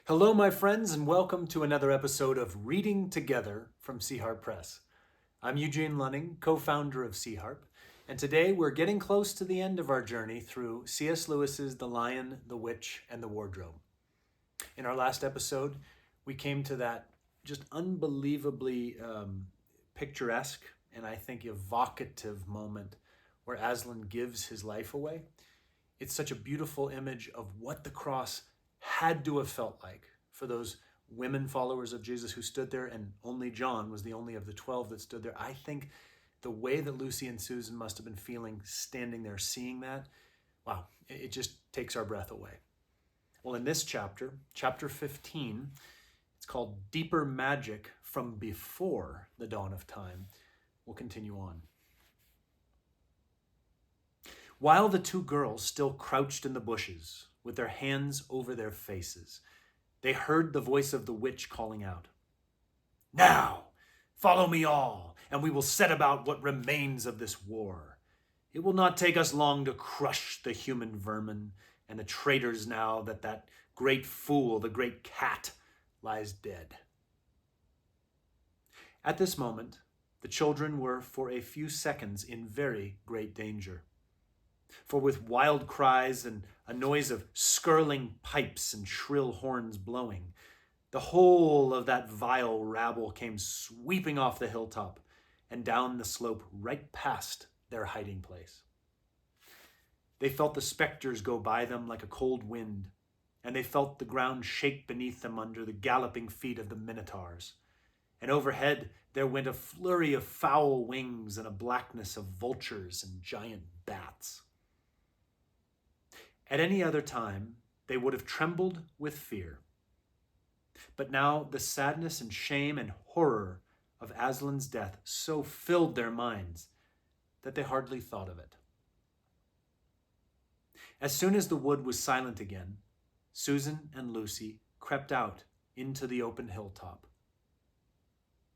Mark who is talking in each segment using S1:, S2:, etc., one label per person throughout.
S1: Hello, my friends, and welcome to another episode of Reading Together from Harp Press. I'm Eugene Luning, co-founder of Harp, and today we're getting close to the end of our journey through C.S. Lewis's The Lion, the Witch, and the Wardrobe. In our last episode, we came to that just unbelievably picturesque and I think evocative moment where Aslan gives his life away. It's such a beautiful image of what the cross had to have felt like for those women followers of Jesus who stood there, and only John was the only of the 12 that stood there. I think the way that Lucy and Susan must have been feeling standing there seeing that, wow, it just takes our breath away. Well, in this chapter, chapter 15, it's called Deeper Magic from Before the Dawn of Time. We'll continue on. While the two girls still crouched in the bushes, with their hands over their faces, they heard the voice of the witch calling out, "Now, follow me all, and we will set about what remains of this war. It will not take us long to crush the human vermin and the traitors now that great fool, the great cat, lies dead." At this moment, the children were for a few seconds in very great danger. For with wild cries and a noise of skirling pipes and shrill horns blowing, the whole of that vile rabble came sweeping off the hilltop and down the slope right past their hiding place. They felt the specters go by them like a cold wind, and they felt the ground shake beneath them under the galloping feet of the minotaurs. And overhead there went a flurry of foul wings and a blackness of vultures and giant bats. At any other time, they would have trembled with fear. But now the sadness and shame and horror of Aslan's death so filled their minds that they hardly thought of it. As soon as the wood was silent again, Susan and Lucy crept out into the open hilltop.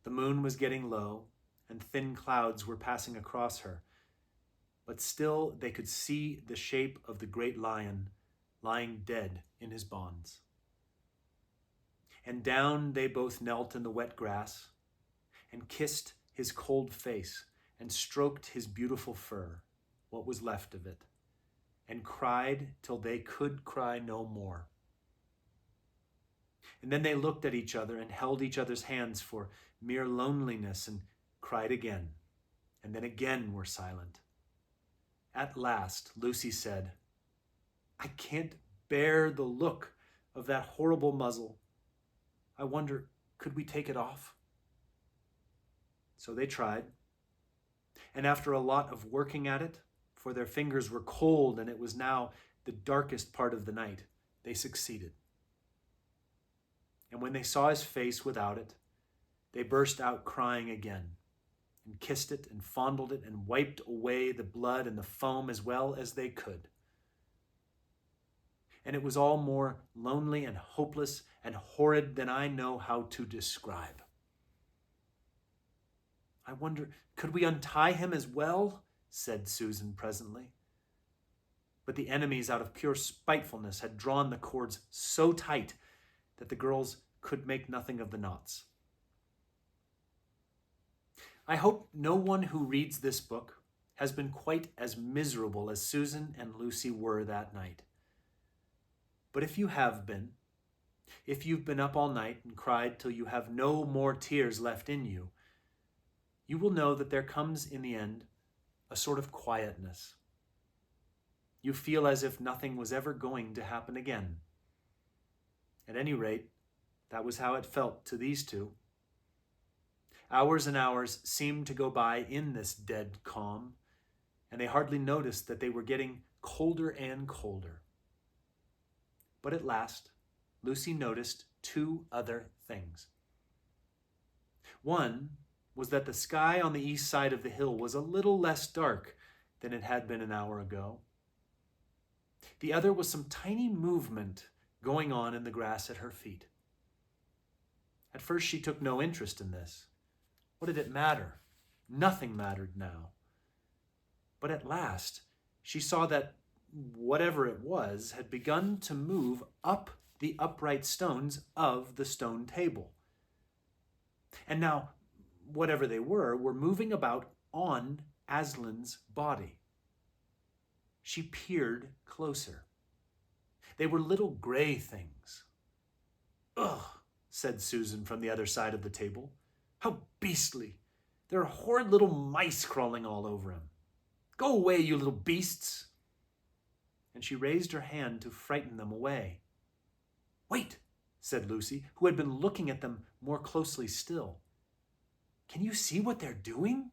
S1: The moon was getting low, and thin clouds were passing across her, but still they could see the shape of the great lion lying dead in his bonds. And down they both knelt in the wet grass and kissed his cold face and stroked his beautiful fur, what was left of it, and cried till they could cry no more. And then they looked at each other and held each other's hands for mere loneliness and cried again, and then again were silent. At last, Lucy said, "I can't bear the look of that horrible muzzle. I wonder, could we take it off?" So they tried, and after a lot of working at it, for their fingers were cold and it was now the darkest part of the night, they succeeded. And when they saw his face without it, they burst out crying again, and kissed it and fondled it and wiped away the blood and the foam as well as they could. And it was all more lonely and hopeless and horrid than I know how to describe. "I wonder, could we untie him as well?" said Susan presently. But the enemies, out of pure spitefulness, had drawn the cords so tight that the girls could make nothing of the knots. I hope no one who reads this book has been quite as miserable as Susan and Lucy were that night. But if you have been, if you've been up all night and cried till you have no more tears left in you, you will know that there comes in the end a sort of quietness. You feel as if nothing was ever going to happen again. At any rate, that was how it felt to these two. Hours and hours seemed to go by in this dead calm, and they hardly noticed that they were getting colder and colder. But at last, Lucy noticed two other things. One was that the sky on the east side of the hill was a little less dark than it had been an hour ago. The other was some tiny movement going on in the grass at her feet. At first she took no interest in this. What did it matter? Nothing mattered now. But at last, she saw that whatever it was had begun to move up the upright stones of the stone table. And now, whatever they were moving about on Aslan's body. She peered closer. They were little gray things. "Ugh," said Susan from the other side of the table. "How beastly. There are horrid little mice crawling all over him. Go away, you little beasts." And she raised her hand to frighten them away. "Wait," said Lucy, who had been looking at them more closely still. "Can you see what they're doing?"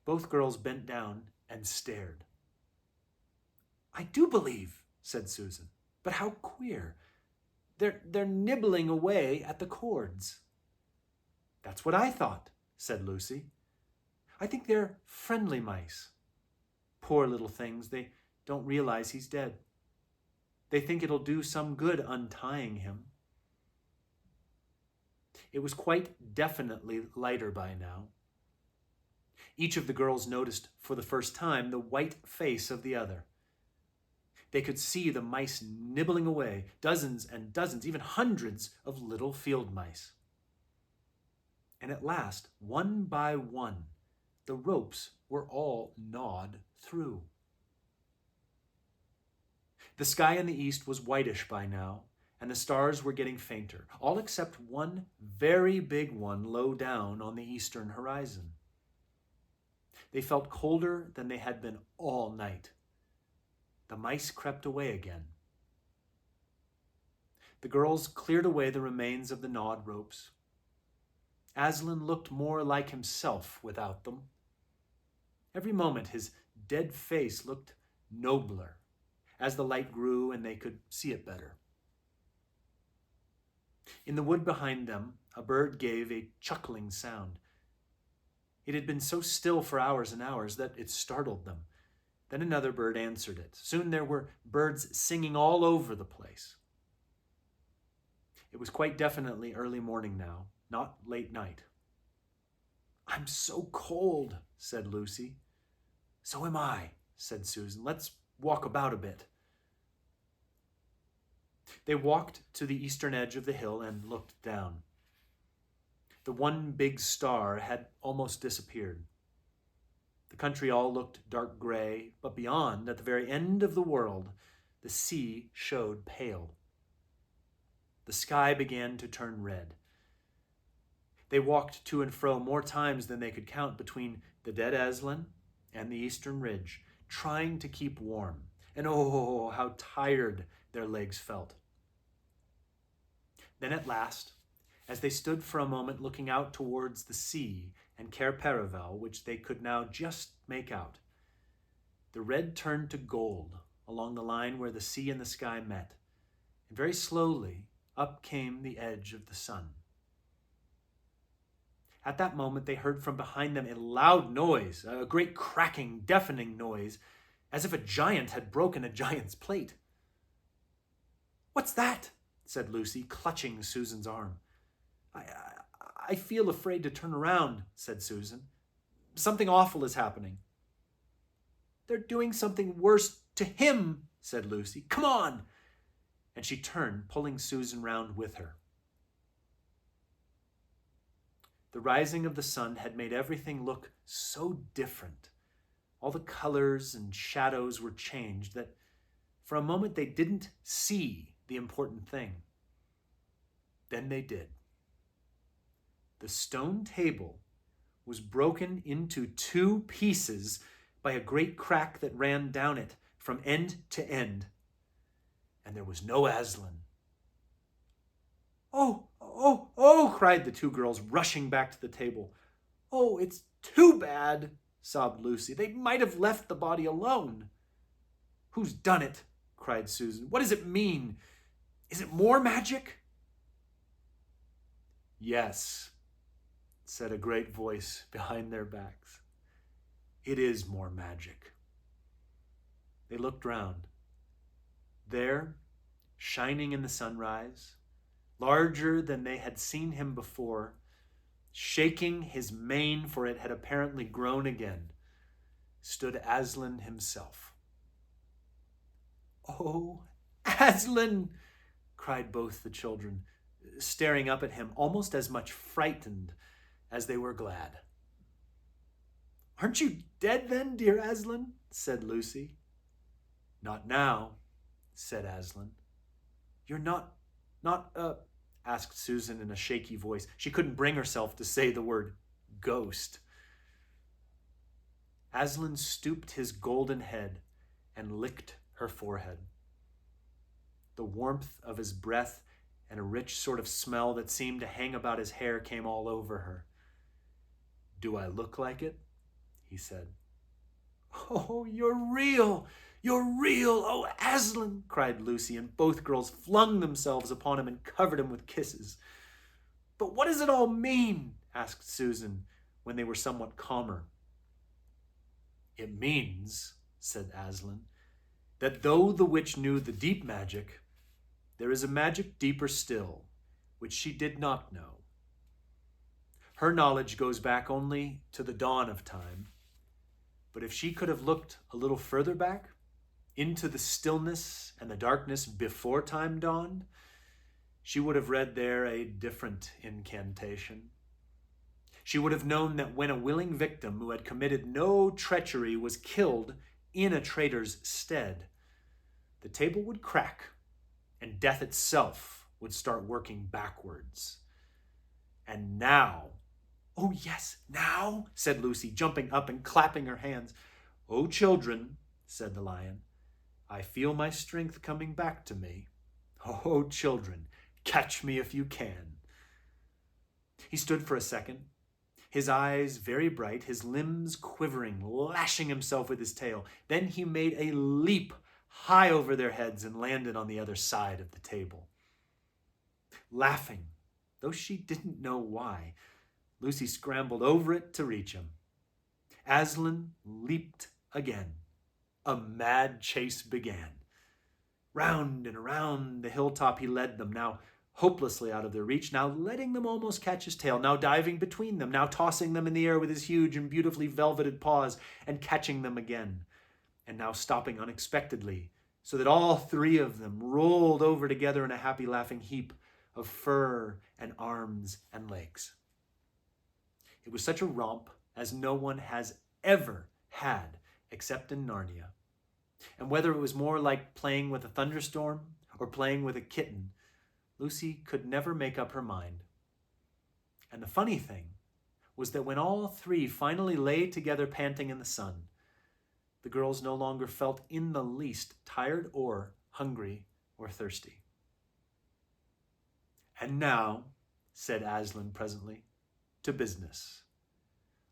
S1: Both girls bent down and stared. "I do believe," said Susan, "but how queer. They're nibbling away at the cords." "That's what I thought," said Lucy. "I think they're friendly mice. Poor little things, they don't realize he's dead. They think it'll do some good untying him." It was quite definitely lighter by now. Each of the girls noticed for the first time the white face of the other. They could see the mice nibbling away, dozens and dozens, even hundreds of little field mice. And at last, one by one, the ropes were all gnawed through. The sky in the east was whitish by now, and the stars were getting fainter, all except one very big one low down on the eastern horizon. They felt colder than they had been all night. The mice crept away again. The girls cleared away the remains of the gnawed ropes. Aslan looked more like himself without them. Every moment his dead face looked nobler as the light grew and they could see it better. In the wood behind them, a bird gave a chuckling sound. It had been so still for hours and hours that it startled them. Then another bird answered it. Soon there were birds singing all over the place. It was quite definitely early morning now, not late night. "I'm so cold," said Lucy. "So am I," said Susan. "Let's walk about a bit." They walked to the eastern edge of the hill and looked down. The one big star had almost disappeared. The country all looked dark gray, but beyond, at the very end of the world, the sea showed pale. The sky began to turn red. They walked to and fro more times than they could count between the dead Aslan and the eastern ridge, trying to keep warm. And oh, how tired their legs felt. Then at last, as they stood for a moment looking out towards the sea and Cair Paravel, which they could now just make out, the red turned to gold along the line where the sea and the sky met, and very slowly up came the edge of the sun. At that moment they heard from behind them a loud noise, a great cracking, deafening noise, as if a giant had broken a giant's plate. "What's that?" said Lucy, clutching Susan's arm. I feel afraid to turn around," said Susan. "Something awful is happening." "They're doing something worse to him," said Lucy. "Come on." And she turned, pulling Susan round with her. The rising of the sun had made everything look so different. All the colors and shadows were changed that for a moment they didn't see the important thing. Then they did. The stone table was broken into 2 pieces by a great crack that ran down it from end to end. And there was no Aslan. "Oh, oh, oh," cried the 2 girls, rushing back to the table. "Oh, it's too bad," sobbed Lucy. "They might have left the body alone." "Who's done it?" cried Susan. "What does it mean? Is it more magic?" "Yes," said a great voice behind their backs. "It is more magic." They looked round. There, shining in the sunrise, larger than they had seen him before, shaking his mane, for it had apparently grown again, stood Aslan himself. "Oh, Aslan! Cried both the children, staring up at him, almost as much frightened as they were glad. Aren't you dead then, dear Aslan? Said Lucy. Not now, said Aslan. You're not, asked Susan in a shaky voice. She couldn't bring herself to say the word ghost. Aslan stooped his golden head and licked her forehead. The warmth of his breath and a rich sort of smell that seemed to hang about his hair came all over her. Do I look like it? He said. Oh, you're real! You're real! Oh, Aslan! Cried Lucy, and both girls flung themselves upon him and covered him with kisses. But what does it all mean? Asked Susan, when they were somewhat calmer. It means, said Aslan, that though the witch knew the deep magic, there is a magic deeper still, which she did not know. Her knowledge goes back only to the dawn of time, but if she could have looked a little further back, into the stillness and the darkness before time dawned, she would have read there a different incantation. She would have known that when a willing victim who had committed no treachery was killed in a traitor's stead, the table would crack and death itself would start working backwards. And now, oh yes, now, said Lucy, jumping up and clapping her hands. Oh, children, said the lion, I feel my strength coming back to me. Oh, children, catch me if you can. He stood for a second, his eyes very bright, his limbs quivering, lashing himself with his tail. Then he made a leap high over their heads and landed on the other side of the table. Laughing, though she didn't know why, Lucy scrambled over it to reach him. Aslan leaped again. A mad chase began. Round and around the hilltop he led them, now hopelessly out of their reach, now letting them almost catch his tail, now diving between them, now tossing them in the air with his huge and beautifully velveted paws and catching them again, and now stopping unexpectedly, so that all three of them rolled over together in a happy laughing heap of fur and arms and legs. It was such a romp as no one has ever had except in Narnia. And whether it was more like playing with a thunderstorm or playing with a kitten, Lucy could never make up her mind. And the funny thing was that when all three finally lay together panting in the sun, the girls no longer felt in the least tired or hungry or thirsty. And now, said Aslan presently, to business.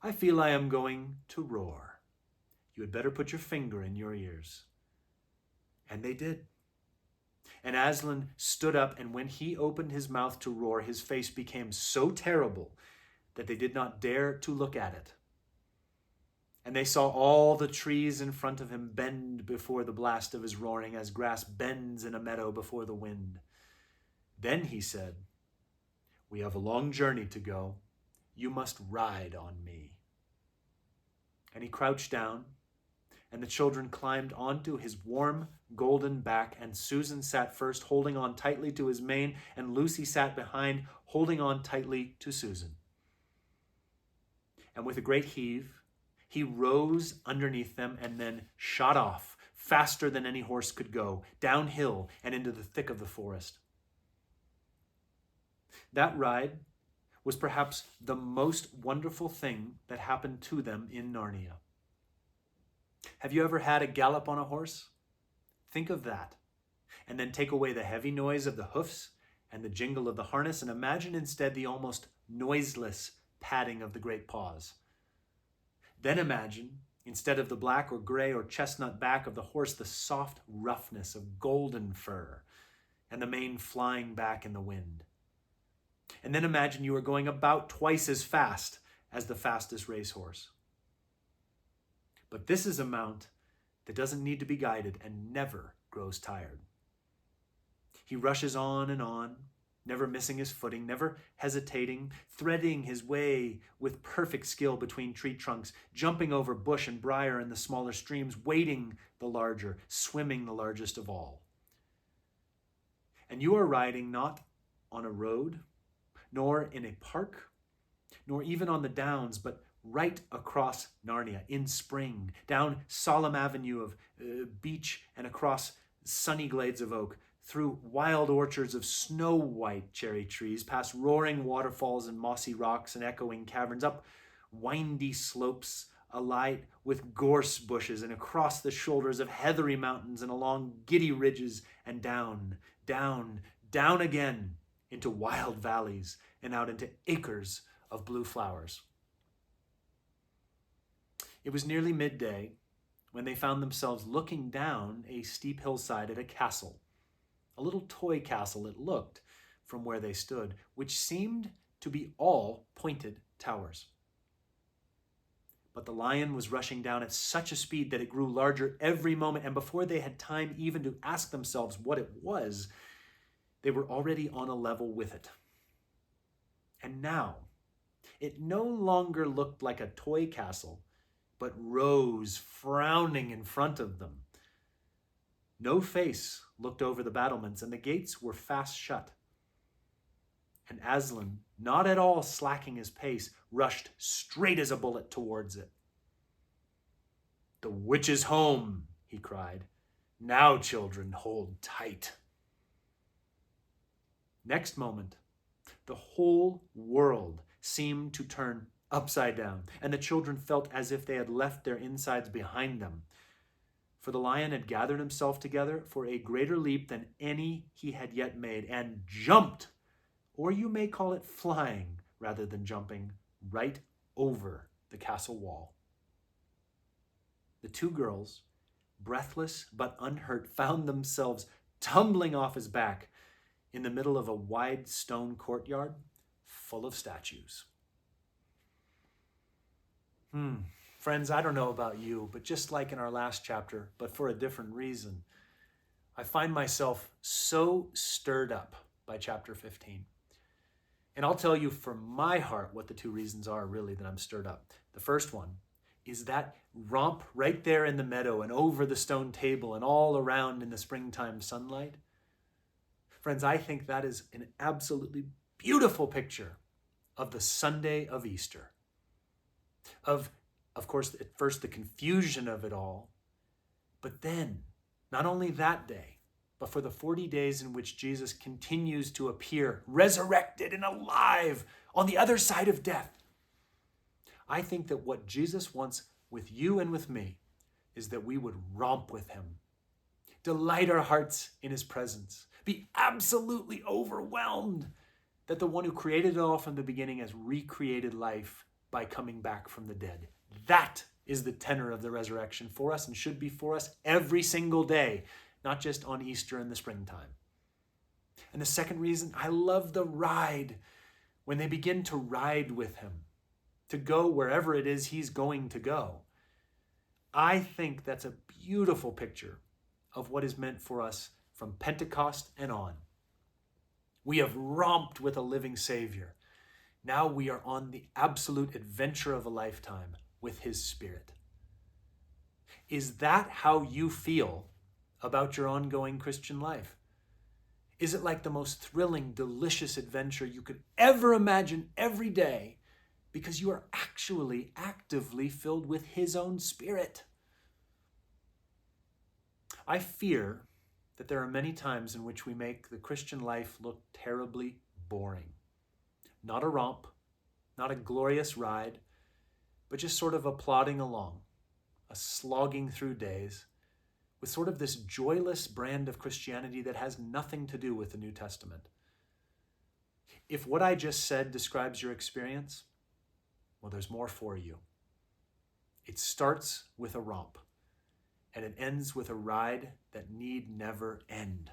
S1: I feel I am going to roar. You had better put your finger in your ears. And they did. And Aslan stood up, and when he opened his mouth to roar, his face became so terrible that they did not dare to look at it. And they saw all the trees in front of him bend before the blast of his roaring, as grass bends in a meadow before the wind. Then he said, We have a long journey to go. You must ride on me. And he crouched down, and the children climbed onto his warm golden back, and Susan sat first, holding on tightly to his mane, and Lucy sat behind, holding on tightly to Susan. And with a great heave, he rose underneath them and then shot off, faster than any horse could go, downhill and into the thick of the forest. That ride was perhaps the most wonderful thing that happened to them in Narnia. Have you ever had a gallop on a horse? Think of that, and then take away the heavy noise of the hoofs and the jingle of the harness, and imagine instead the almost noiseless padding of the great paws. Then imagine, instead of the black or gray or chestnut back of the horse, the soft roughness of golden fur and the mane flying back in the wind. And then imagine you are going about twice as fast as the fastest racehorse. But this is a mount that doesn't need to be guided and never grows tired. He rushes on, never missing his footing, never hesitating, threading his way with perfect skill between tree trunks, jumping over bush and briar and the smaller streams, wading the larger, swimming the largest of all. And you are riding not on a road, nor in a park, nor even on the downs, but right across Narnia in spring, down solemn avenue of beech and across sunny glades of oak, through wild orchards of snow-white cherry trees, past roaring waterfalls and mossy rocks and echoing caverns, up windy slopes alight with gorse bushes, and across the shoulders of heathery mountains and along giddy ridges, and down, down, down again into wild valleys and out into acres of blue flowers. It was nearly midday when they found themselves looking down a steep hillside at a castle, a little toy castle it looked from where they stood, which seemed to be all pointed towers. But the lion was rushing down at such a speed that it grew larger every moment, and before they had time even to ask themselves what it was, they were already on a level with it. And now, it no longer looked like a toy castle, but rose frowning in front of them. No face looked over the battlements, and the gates were fast shut. And Aslan, not at all slacking his pace, rushed straight as a bullet towards it. "The witch is home," he cried. "Now, children, hold tight." Next moment, the whole world seemed to turn upside down, and the children felt as if they had left their insides behind them. For the lion had gathered himself together for a greater leap than any he had yet made, and jumped, or you may call it flying rather than jumping, right over the castle wall. The two girls, breathless but unhurt, found themselves tumbling off his back in the middle of a wide stone courtyard full of statues. Friends, I don't know about you, but just like in our last chapter, but for a different reason, I find myself so stirred up by chapter 15. And I'll tell you from my heart what the two reasons are really that I'm stirred up. The first one is that romp right there in the meadow and over the stone table and all around in the springtime sunlight. Friends, I think that is an absolutely beautiful picture of the Sunday of Easter. Of course, at first the confusion of it all, but then, not only that day, but for the 40 days in which Jesus continues to appear, resurrected and alive on the other side of death. I think that what Jesus wants with you and with me is that we would romp with him, delight our hearts in his presence, be absolutely overwhelmed that the one who created it all from the beginning has recreated life by coming back from the dead. That is the tenor of the resurrection for us and should be for us every single day, not just on Easter in the springtime. And the second reason, I love the ride when they begin to ride with him, to go wherever it is he's going to go. I think that's a beautiful picture of what is meant for us from Pentecost and on. We have romped with a living Savior. Now we are on the absolute adventure of a lifetime with his Spirit. Is that how you feel about your ongoing Christian life? Is it like the most thrilling, delicious adventure you could ever imagine every day because you are actually actively filled with his own Spirit? I fear that there are many times in which we make the Christian life look terribly boring. Not a romp, not a glorious ride, but just sort of a plodding along, a slogging through days with sort of this joyless brand of Christianity that has nothing to do with the New Testament. If what I just said describes your experience, well, there's more for you. It starts with a romp, and it ends with a ride that need never end.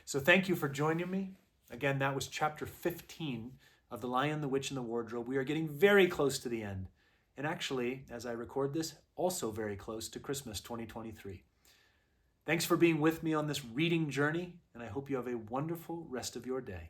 S1: So thank you for joining me. Again, that was chapter 15 of The Lion, the Witch, and the Wardrobe. We are getting very close to the end. And actually, as I record this, also very close to Christmas 2023. Thanks for being with me on this reading journey, and I hope you have a wonderful rest of your day.